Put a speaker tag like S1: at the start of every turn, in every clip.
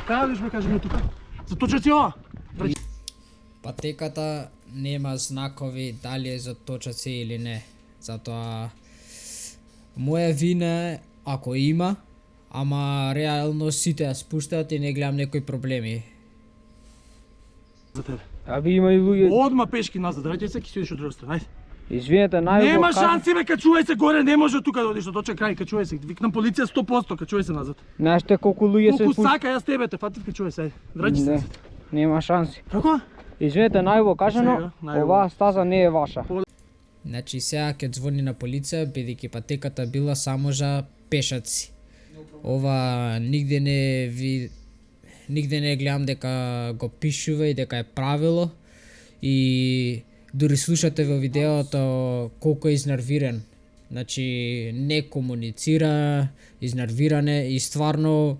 S1: Кај одиш ме кажи ми тука? За точаци ова?
S2: Патеката нема знакови дали е за точаци или не. Затоа моја вина е ако има, ама реално сите ја спуштаат и не гледам некои проблеми.
S1: За тебе.
S3: Аби има и луѓе.
S1: Одма пешки назад, раѓај се, ќе си одиш од друга страна. Ајде.
S3: Извинете, најубаво.
S1: Нема шанси бе, качувај се горе, не може тука да одиш до точка крај, качувај се. Викнам полиција 100%, качувај се назад.
S3: Знаете колку луѓе се
S1: Колку сака јас тебе те фатив, качувај се. Ајде. Враќај се.
S3: Не, нема шанси.
S1: Како?
S3: Извинете, најубаво кажано,
S1: Сега, најубаво.
S3: оваа стаза не е ваша.
S2: Значи сега ќе звони на полиција бидејќи патеката била само за пешаци. Ова нигде не гледам дека го пишува и дека е правило и дури слушате во видеото колку е изнервиран. Значи не комуницира, изнервиране и стварно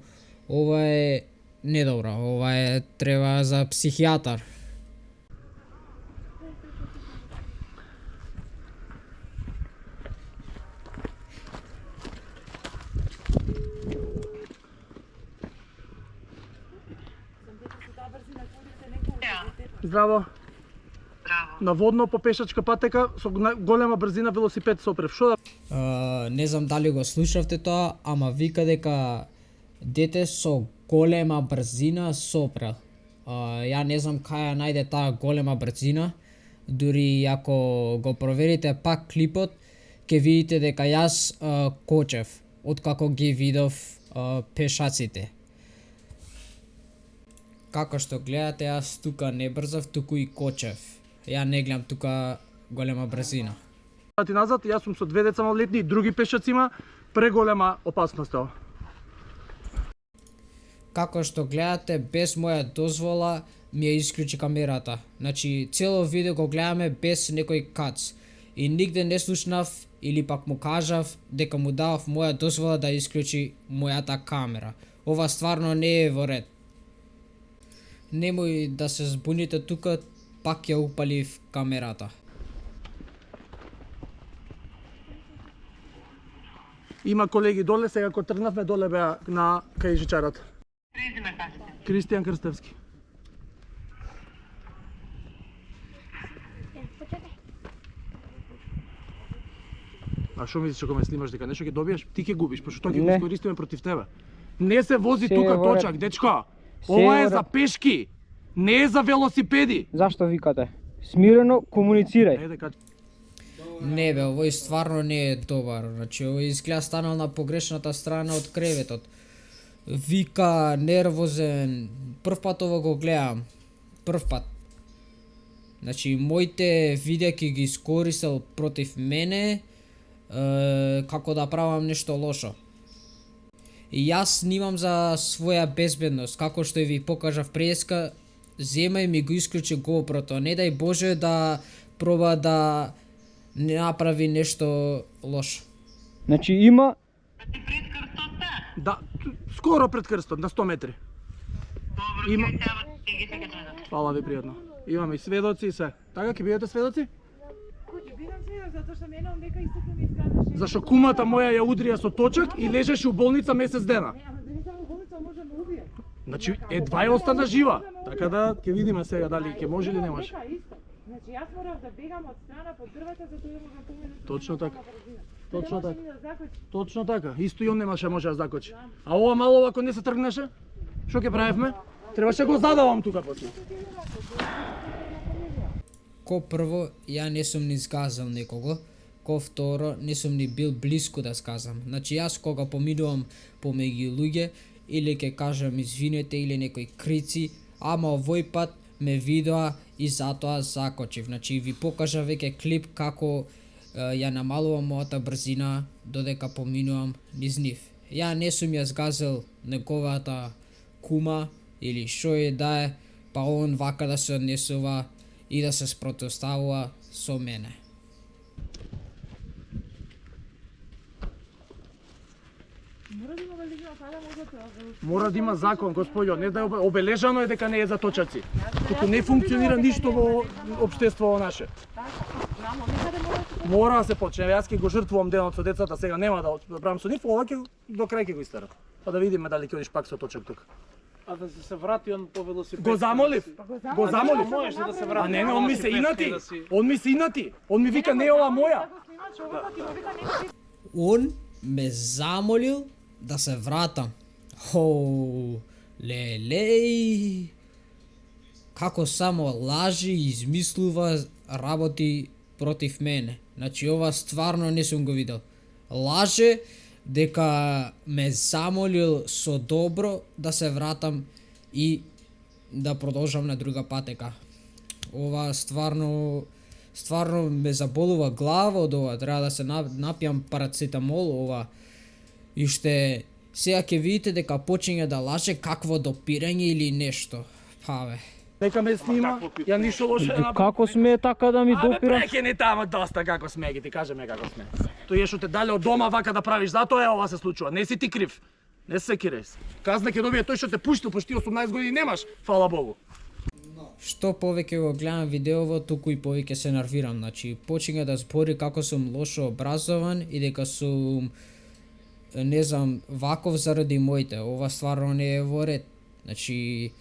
S2: ова е недобро. Ова е треба за психијатар.
S1: Здраво. Наводно по пешачка патека со голема брзина велосипед се опрев. Шо да?
S2: Не знам дали го слушавте тоа, ама вика дека дете со голема брзина сопрел. Ја не знам кај ја најде таа голема брзина, дури ако го проверите пак клипот, ќе видите дека јас кочев, откако ги видов пешаците. Како што гледате, јас тука не брзав, туку и кочев. Ја не гледам тука голема брзина.
S1: Ти назад, јас сум со две деца малолетни и други пешаци има, преголема опасност ова.
S2: Како што гледате, без моја дозвола ми ја исклучи камерата. Значи, цело видео го гледаме без некој кац. И нигде не слушнав или пак му кажав дека му давав моја дозвола да исклучи мојата камера. Ова стварно не е во ред. Немој да се збуните тука, пак ја упалив камерата.
S1: Има колеги доле, сега кога тргнавме доле беа на кај жичарата. Кристијан Крстевски. А што мислиш кога ме снимаш дека нешто ќе добиеш? Ти ќе губиш, пошто тоа ќе го
S3: Не.
S1: искористиме против тебе. Не се вози
S3: Се
S1: тука
S3: е во ред.
S1: точак, дечко.
S3: Се
S1: Ова
S3: е
S1: е
S3: во
S1: за
S3: ред.
S1: пешки, не е за велосипеди.
S3: Зашто викате? Смирено комуницирај.
S1: Ајде кај.
S2: Не бе, овој стварно не е добар. Значи, овој изгледа станал на погрешната страна од креветот. Вика, нервозен. Прв пат ова го гледам. Прв пат. Значи, моите видеа ќе ги искористел против мене, како да правам нешто лошо. И јас снимам за своја безбедност, како што и ви покажав преска, земај ми го исклучи GoPro-то, не дај Боже да проба да не направи нешто лошо.
S3: Значи има
S1: Да, скоро пред крстот, на 100 метри. Има... Фала ви пријатно. Имаме и сведоци и се. Така ќе бидете сведоци?
S4: Ќе бидам сведок затоа што мене дека истото ми изгадаше.
S1: Зашо кумата моја ја удрија со точак и лежеше у болница месец дена.
S4: Ама дали само болница може да ме убие?
S1: Значи, едва ја остана жива. Така да ќе видиме сега дали ќе може или не може.
S4: Дека исто. Значи јас морав да бегам од страна под дрвата за тоа да можам поминам.
S1: Точно така. Точно така.
S4: така.
S1: Точно така. Исто и он немаше може да закочи. А ова мало ако не се тргнеше, што ќе правевме? Требаше го задавам тука после.
S2: Ко прво, ја не сум ни згазал некого, ко второ, не сум ни бил блиску да сказам. Значи јас кога поминувам помеѓу луѓе, или ќе кажам извинете или некои крици, ама овој пат ме видоа и затоа закочив. Значи ви покажа веќе клип како ја намалувам мојата брзина додека поминувам низ нив. Ја не сум ја згазил неговата кума или што е да е, па он вака да се однесува и да се спротивставува со мене.
S1: Мора да има закон, господјо, не да е обележано е дека не е за точаци. Туку не функционира ништо во општеството наше. Мора да се почне. Јас ќе го жртвувам денот со децата, сега нема да правам со нив, ова ќе до крај ќе го истерам. Па да видиме дали ќе одиш пак со точак тука.
S5: А да се врати он по велосипед.
S1: Го замолив. Го замолив.
S5: Можеш да се врати.
S1: А не, он ми се инати.
S5: Да си-
S1: Он ми се инати. Он ми вика не е ова моја.
S2: Он ме замолил да се вратам. Хоу, лелеј. Како само лажи и измислува работи против мене. Значи ова стварно не сум го видел. Лаже дека ме замолил со добро да се вратам и да продолжам на друга патека. Ова стварно ме заболува глава од ова. Треба да се напијам парацетамол ова. И ще сега ќе видите дека почиња да лаже какво допирање или нешто. Паве.
S1: Нека ме снима. Ја ништо лошо не направив.
S3: Како смее така да ми
S1: Абе,
S3: допира?
S1: прекини тамо доста како сме, ги ти кажеме како сме. Тој е што те дале од дома вака да правиш, затоа е ова се случува. Не си ти крив. Не се кирес. Казна ќе добие тој што те пуштил, пошти 18 години немаш, фала Богу.
S2: Што повеќе го гледам видеово, туку и повеќе се нервирам. Значи, почиња да збори како сум лошо образован и дека сум, не знам, ваков заради моите. Ова стварно не е во ред. Значи,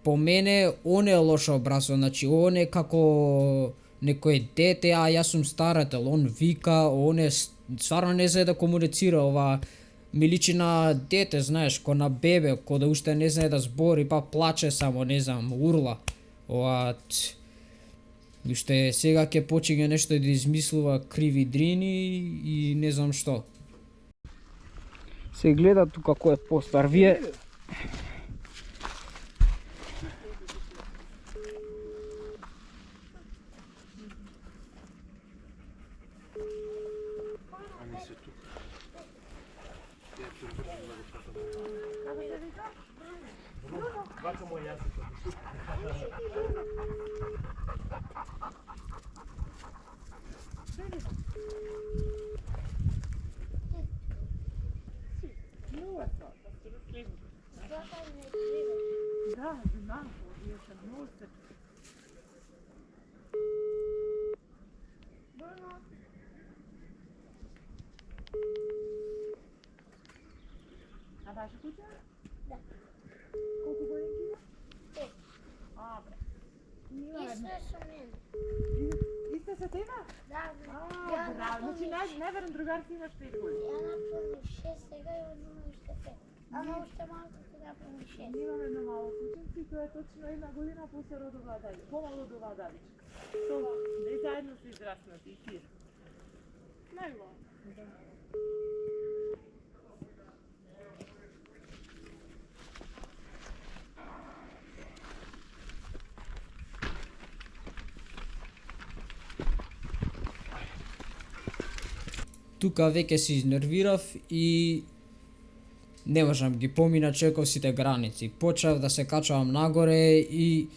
S2: по мене, он е лошо образован. Значи, он е како некој дете, а јас сум старател. Он вика, он е стварно не знае да комуницира. Ова ми личи на дете, знаеш, ко на бебе, ко да уште не знае да збори, па плаче само, не знам, урла. Ова, уште сега ќе почиња нешто да измислува криви дрини и не знам што.
S3: Се гледа тука кој е постар. Вие
S4: Да, знам, вие се многу се. А ваша куќа? Да. Колку годинки има? 5. А, бре.
S6: Исто е со мене.
S4: Исто се тебе?
S6: Да,
S4: А, браво. Значи не верам другарки имаш 5 години.
S6: ја наполнив 6, сега ја одним уште 5. Ама уште малку ќе наполнив 6.
S4: Ние имаме едно мало кученце и тоа е точно 1 година после родова Давич. Помало од оваа Давичка. Тоа, да и заедно се израснати и тие. Најголемо.
S2: Тука веќе се изнервирав и не можам ги помина чековсите граници. Почнав да се качувам нагоре и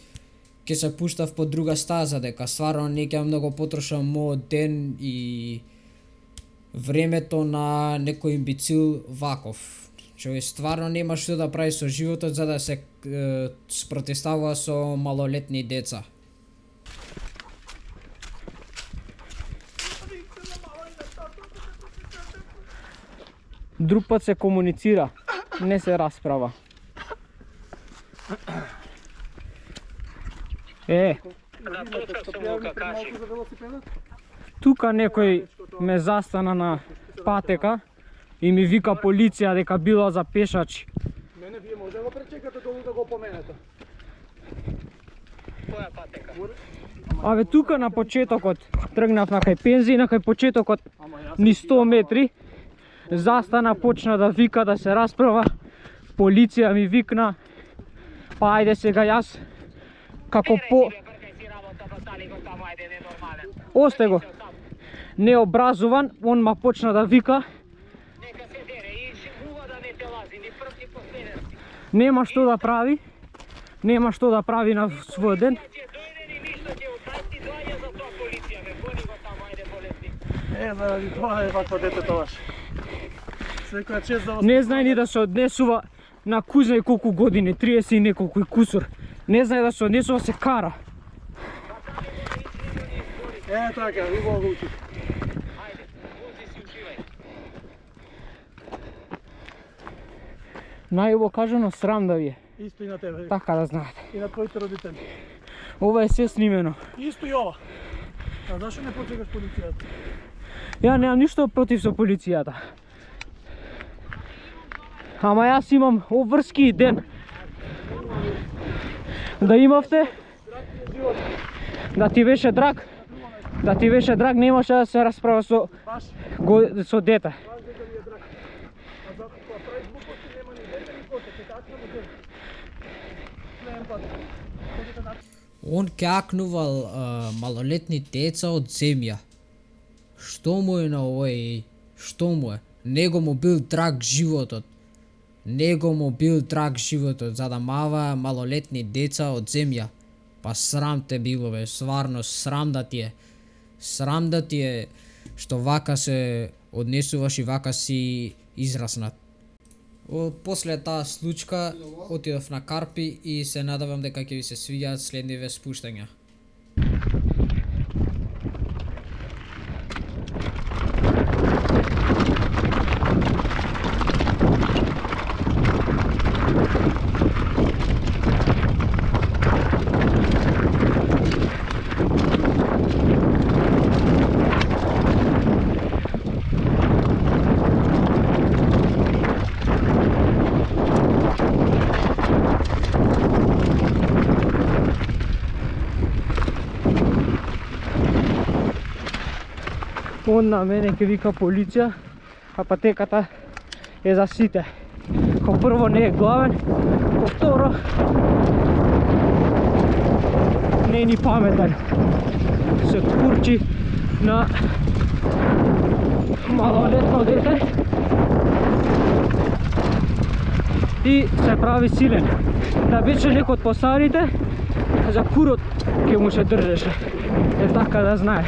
S2: ќе се пуштав по друга стаза, дека стварно не ќе многу потрошам мојот ден и времето на некој имбицил ваков. Човек стварно нема што да прави со животот за да се спротивстава со малолетни деца.
S3: друг пат се комуницира, не се расправа. Тука некој ме застана на патека и ми вика полиција дека била за пешач.
S1: Мене вие може да го пречекате долу да го поменете.
S5: Која патека?
S3: Абе тука на почетокот, тргнав на кај пензија, на кај почетокот ни 100 метри, застана, почна да вика, да се расправа, полиција ми викна, па ајде сега јас, како по... Осте го, необразован, он ма почна да вика, нема што да прави, нема што да прави на свој ден.
S1: Заради тоа е вакво детето ваше. Секоја чест да вас...
S3: Не знае ни да се однесува на кузна и колку години, 30 и неколку и кусур. Не знае да се однесува, се кара.
S1: Така, ви го учи.
S3: Најубо кажано, срам да ви е.
S1: Исто и на тебе.
S3: Така да знаете.
S1: И на твоите родители.
S3: Ова е се снимено.
S1: Исто и ова. А зашо не почекаш полицијата?
S3: Ја немам ништо против со полицијата. Ама јас имам обврски ден. Да имавте, да ти беше драг, немаше да се расправа со дете.
S2: Он кјакнувал малолетни деца од земја. Што му е на овој? Што му е? Него му бил драг животот. За да мава малолетни деца од земја. Па срам те било бе, стварно срам да ти е што вака се однесуваш и вака си израснат. После таа случка отидов на Карпи и се надевам дека ќе ви се свиѓаат следниве спуштања.
S3: Он на мене ќе вика полиција, а патеката е за сите. Ко прво не е главен, ко второ не е ни паметен. Се курчи на малолетно дете и се прави силен. Да беше некој од постарите, за курот ќе му се држеше. Е така да знае.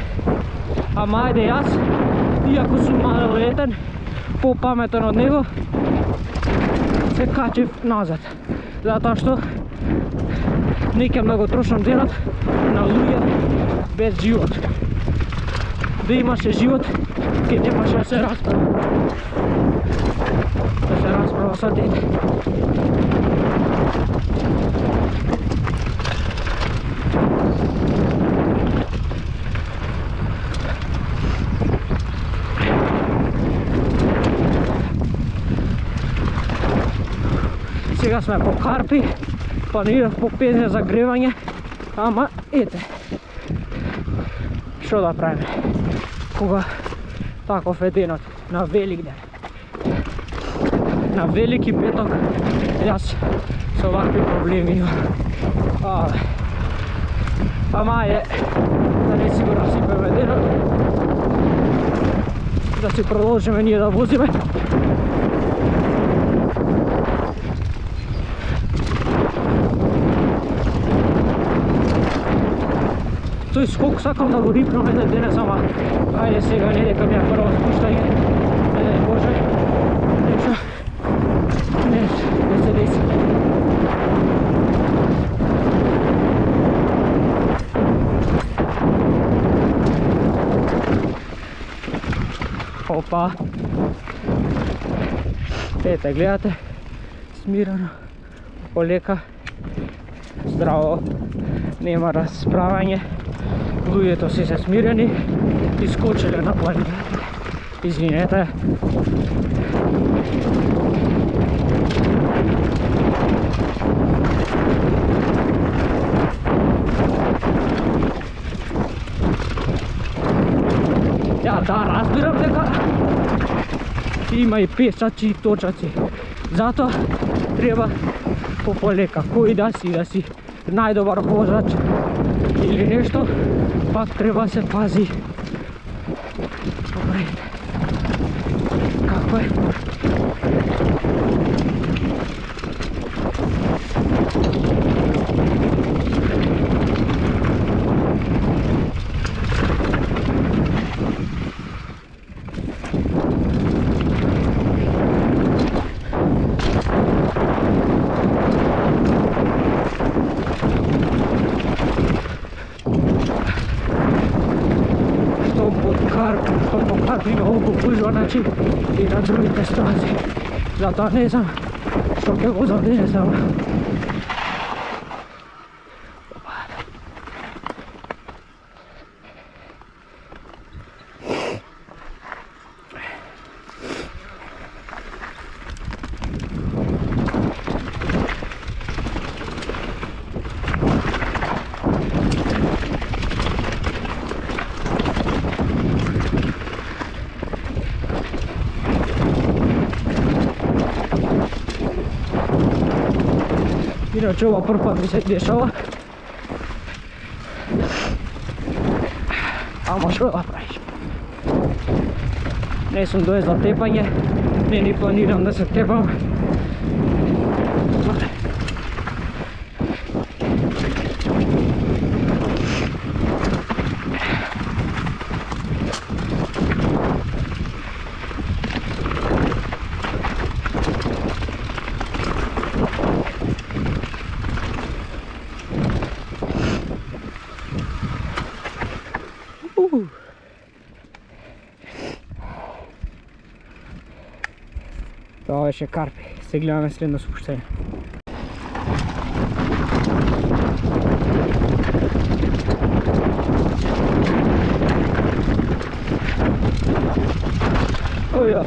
S3: Ама ајде јас, иако сум малолетен, по-паметен од него, се качев назад. Затоа што не ќе да го трошам денот на луѓе без живот. Да имаше живот, ќе немаше да се расправа. Да се расправа со дете. Сега сме по Карпи, планирав по пензија за гревање, ама ете, што да правиме, кога таков е денот на велик ден. На велики петок, јас со вакви проблеми имам. Ама е, да не си го расипеме денот, да си продолжиме ние да возиме. Тој скок сакам да го рипнам еден денес, ама ајде сега не дека ми е прво спуштање. Не Боже, нешто не се деси. Опа. Ете, гледате, смирено, полека, здраво, нема расправање. Луѓето си се смирени и скочеле на планината. Извинете. Ја да, разбирам дека има и пешачи и точаци. Затоа треба пополека. Кој да си најдобар возач или нешто, пак треба се пази. Добре. Како е? Има овој гужва, значи и на другите стрази. Затоа не знам што ќе го заденесам. Иначе ова прв пат ми се дешава. Ама што да правиш? Не сум дојде за тепање, не ни планирам да се тепам. Тоа беше Карпи. Се гледаме следно спуштање. Оја.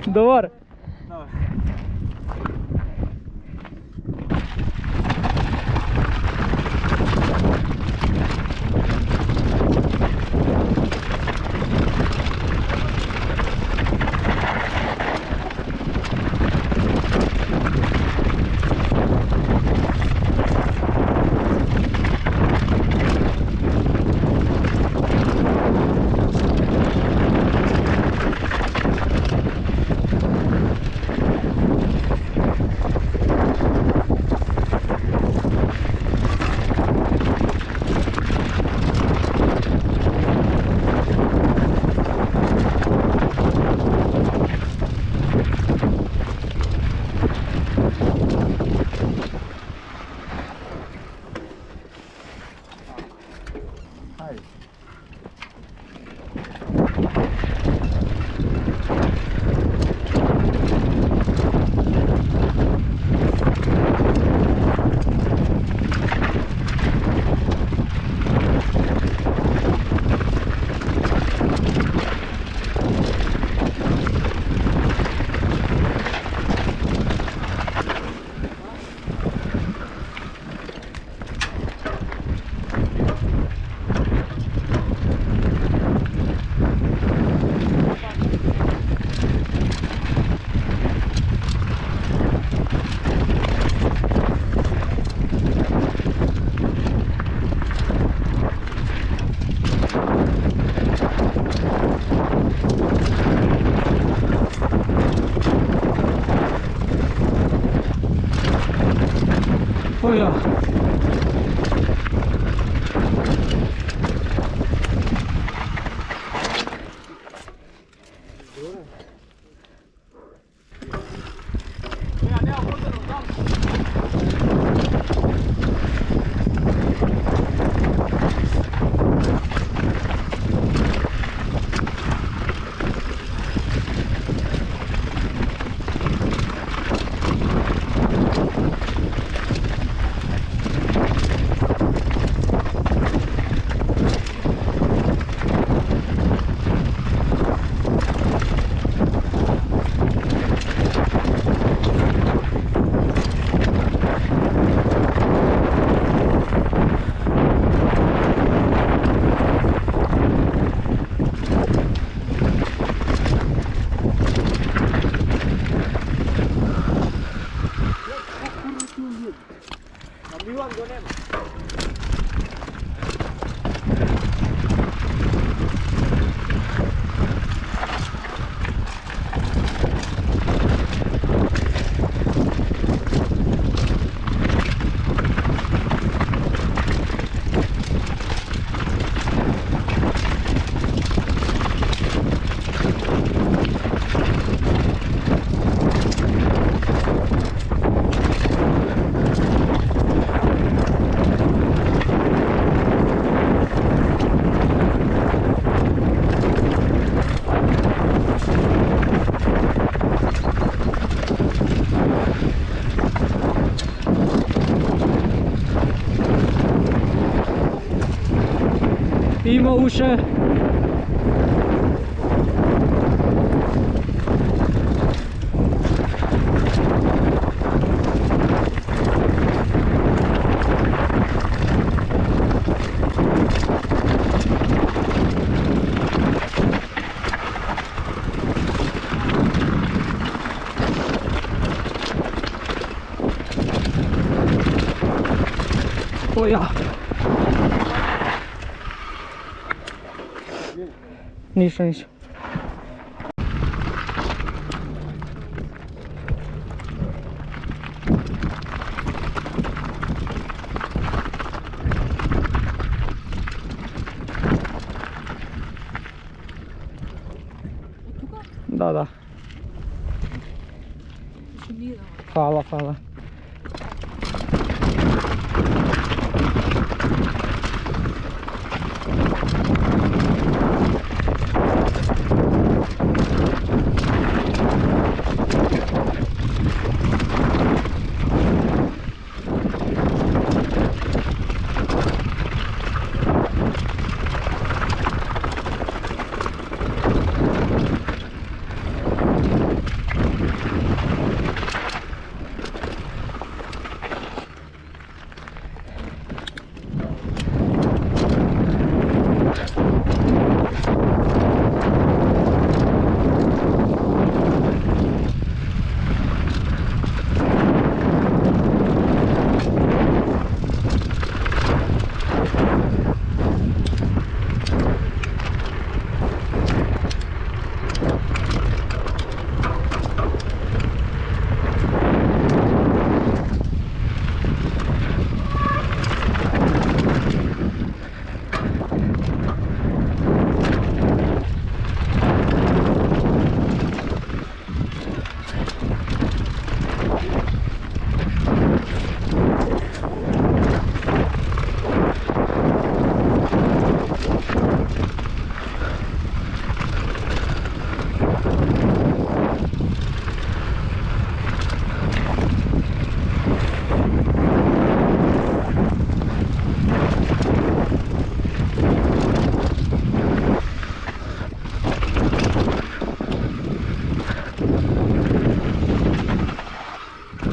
S3: Добар. има уше. О, ја. Ништо. Да. Фала.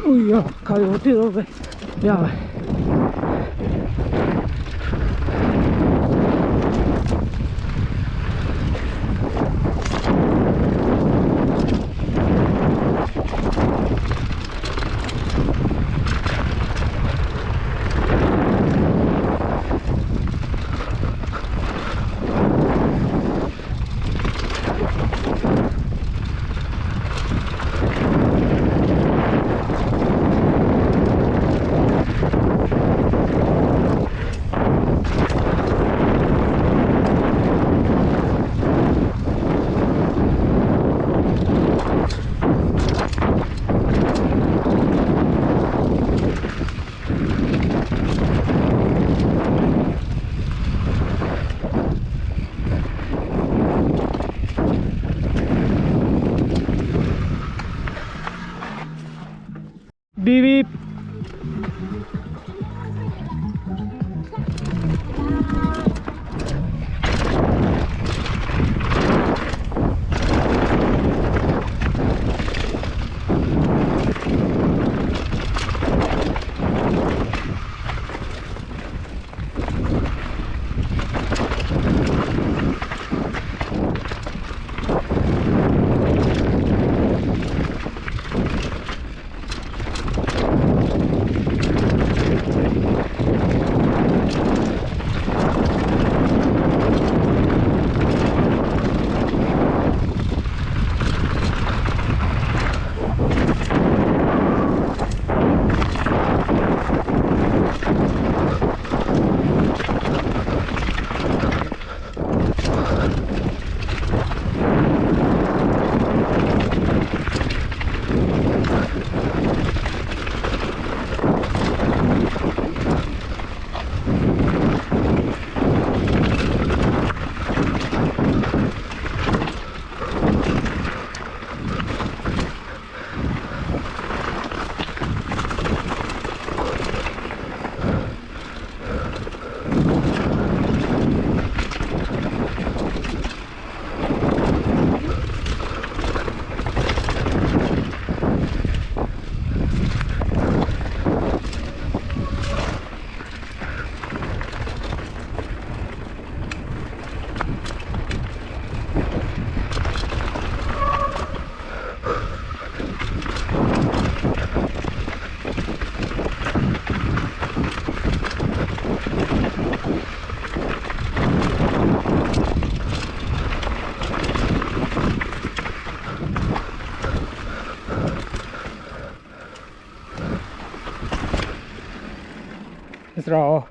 S3: Уја, кај отидов бе? Ја бе. Бип. Здраво.